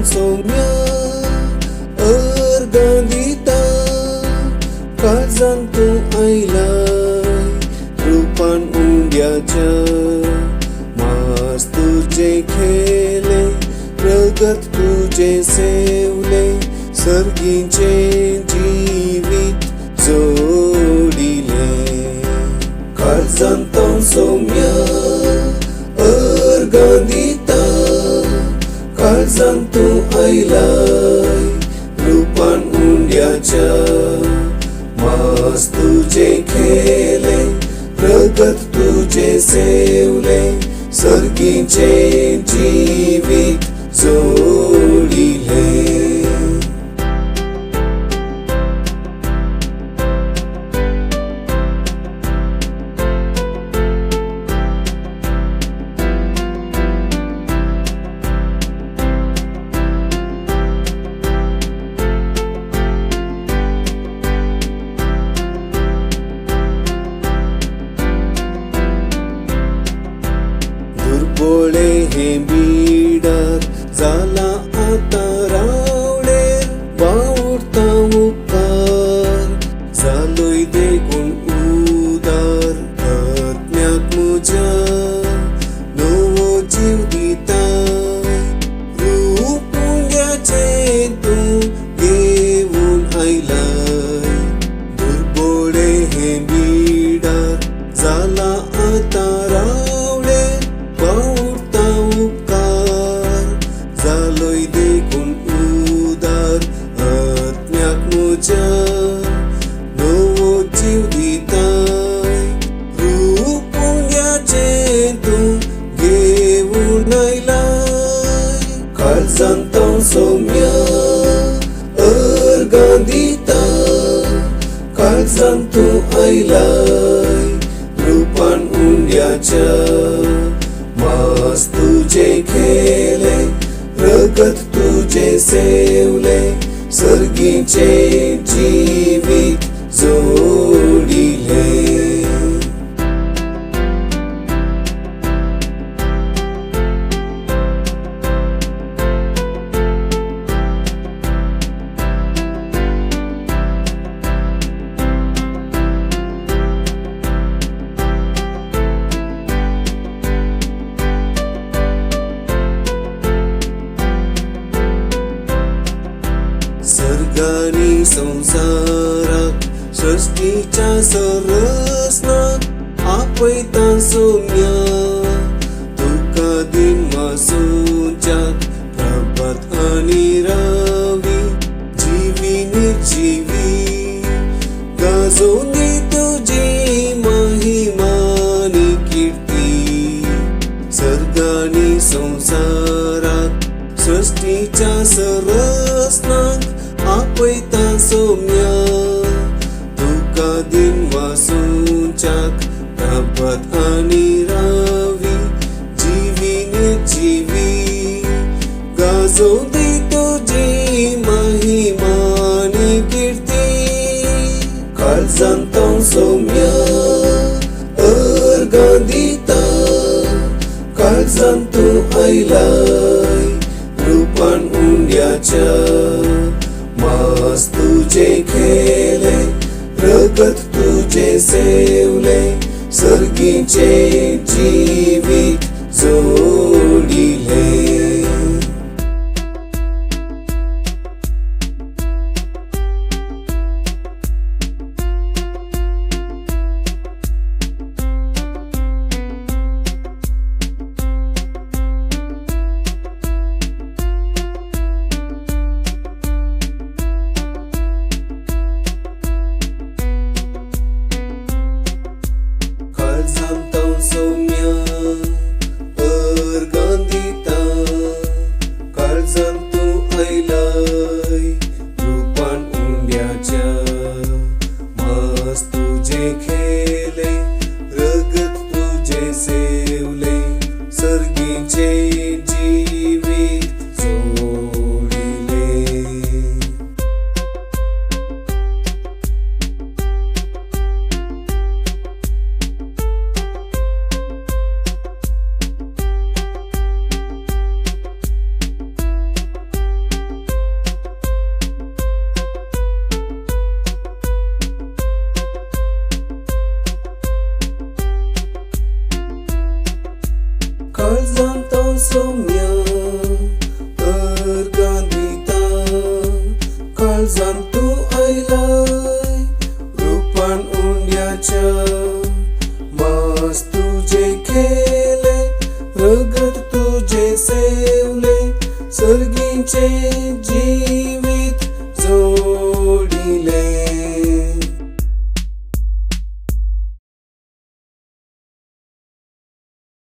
सौम्य अर्गांदिता काळजान तूं आयलाय रूपान उंड्याच्या मास तुझे खेले प्रगत तुझे सेवले सर्गीचे जीवित जोडिले काळजान तूं सौम्य अर्गांदिता काळजान तूं आयलाय रूपान उंड्याच्या मास तुझे खेले प्रगत तुझे सेवले सर्गीचे जीवित जोडिले दुर्बळे हे बिडार जाला आता रावडेर वावुरता उपकार जालोय देखून उदार आत्म्याक म्हज्या नवो जीव दिताय रूप उंड्याचे तूं घेवन आयलाय दुर्बळे हे बिडार जाला आता रावडेर वावुरता उपकार जालोय देखून उदार आत्म्याक म्हज्या नवो जीव दिताय रूप उंड्याचे तूं घेवन आयलाय काळजान तूं सौम्य अर्गांदिता काळजान तूं आयलाय रूपान उंड्याच्या मास तुझे खेले प्रगत तुझे सेवले सर्गीचे जीवित जोडिले सर्गानी संसाराक सृष्टीच्या सरसनाक आपयता सौम्य तुका दिन वासूंच्याक प्रभात आनी रावी जीवी निर्जीवी गाजोनी तुजी महिमानी कीर्ती सर्गानी संसाराक सृष्टीच्या सरसनाक आपयता सौम्य तुका दिन वासूंच्याक प्रभात आनी रावी जीवी निर्जीवी गाजोनी तुजी महिमानी कीर्ती काळजान तूं सौम्य अर्गांदिता काळजान तूं आयलाय रूपान उंड्याच्या मास तुझे खेले प्रगत तुझे सेवले सर्गीचे